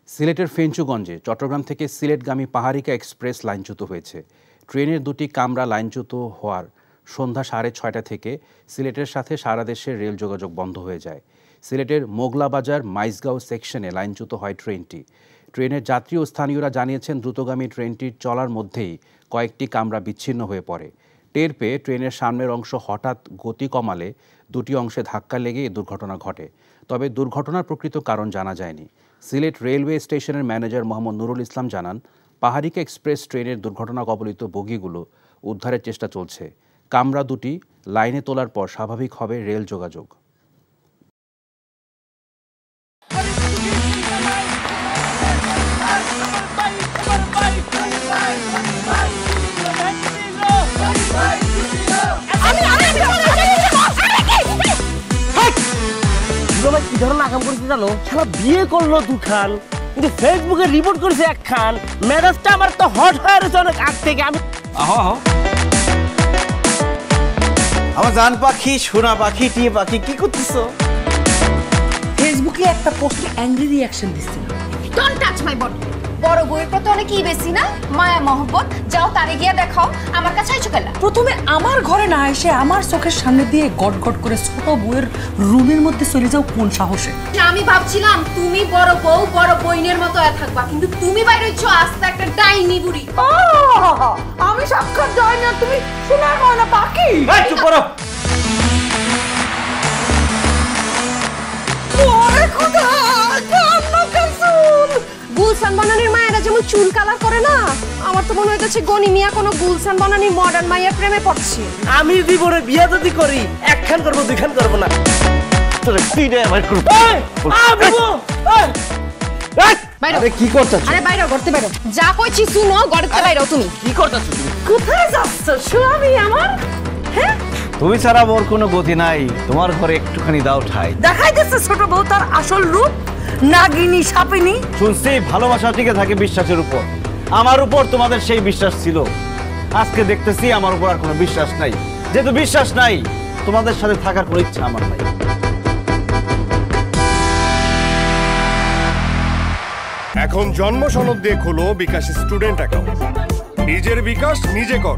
সিলেটের ফেঞ্চুগঞ্জে চট্টগ্রাম থেকে সিলেটগামী পাহাড়িকা এক্সপ্রেস লাইনচ্যুত হয়েছে। ট্রেনের দুটি কামরা লাইনচ্যুত হওয়ার সন্ধ্যা 6:30 থেকে সিলেটের সাথে সারা দেশের রেল যোগাযোগ বন্ধ হয়ে যায়। সিলেটের মোগলাবাজার মাইজগাঁও সেকশনে লাইনচ্যুত হয় ট্রেনটি। ট্রেনের যাত্রী ও স্থানীয়রা জানিয়েছেন, দ্রুতগামী ট্রেনটির চলার মধ্যেই কয়েকটি কামরা বিচ্ছিন্ন হয়ে পড়ে। টের পেয়ে ট্রেনের সামনের অংশ হঠাৎ গতি কমালে দুটি অংশে ধাক্কা লেগে এই দুর্ঘটনা ঘটে। তবে দুর্ঘটনার প্রকৃত কারণ জানা যায়নি। সিলেট রেলওয়ে স্টেশনের ম্যানেজার মোহাম্মদ নুরুল ইসলাম জানান, পাহাড়িকা এক্সপ্রেস ট্রেনের দুর্ঘটনা কবলিত বগিগুলো উদ্ধারের চেষ্টা চলছে। কামরা দুটি লাইনে তোলার পর স্বাভাবিক হবে রেল যোগাযোগ। কি ধরনের আকাম করেছে জানো? শালা বিয়ে করলো দুখান, কিন্তু ফেসবুকে রিপোর্ট করেছে একখান। মেজাজটা আমার তো হট হয়ে রয়েছে অনেক আগ থেকে। আমি আমার জান পাখি, সোনা পাখি, টিয়ে পাখি, কি করতেছো? ফেসবুকে একটা পোস্টে অ্যাংরি রিঅ্যাকশন দিচ্ছিল। Don't touch my body. বড় বউয়ের প্রতি অনেক কি বেশি না মায়া মহব্বত, যাও তারে গিয়া দেখাও। আমার কাছে আইছো কেলা? প্রথমে আমার ঘরে না এসে আমার চোখের সামনে দিয়ে গট গট করে ছোট বউয়ের রুমের মধ্যে চলে যাও কোন সাহসে? আমি ভাবছিলাম তুমি বড় বউ বড় বইনের মতো থাকবা, কিন্তু তুমি বাইরে হইছো আস্তে একটা ডাইনি বুড়ি। আমি সাক্ষাৎ ডাইনি আর তুমি সোনার ময়না পাখি। এই চুপ করো। ওরে খোদা, কান্না কাসুল। গুলশান বানানির মায়েরা যেমন চুল কালার করে না, আমার তো মনে হইতেছে গনি মিয়া কোনো গুলশান বানানির মডার্ন মায়ের প্রেমে পড়ছে। আমি জীবনে বিয়ে যদি করি একখান করবো, দুইখান করবো না। তোরে তিনটা আমার করব। আরে কি করতেছ? আরে বাইরে করতে বাইরে যা কইছি শুনো, গড়তে বাইরে তুমি কি করতেছ তুমি? কোথায় যাচ্ছ স্বামী আমার? হ্যাঁ, তুমি ছাড়া মোর কোনো গতি নাই। তোমার ঘরে একটুখানি দাও ঠাই। দেখাই দিচ্ছে ছোট বউ তার আসল রূপ, নাগিনী সাপিনী। শুনছি ভালোবাসা টিকে থাকে বিশ্বাসের উপর। আমার উপর তোমাদের সেই বিশ্বাস ছিল, আজকে দেখতেছি আমার উপর আর কোনো বিশ্বাস নাই। যেহেতু বিশ্বাস নাই, তোমাদের সাথে থাকার কোনো ইচ্ছা আমার নাই। এখন জন্ম সনদ দিয়ে খোলো বিকাশ স্টুডেন্ট অ্যাকাউন্ট। নিজের বিকাশ নিজে কর।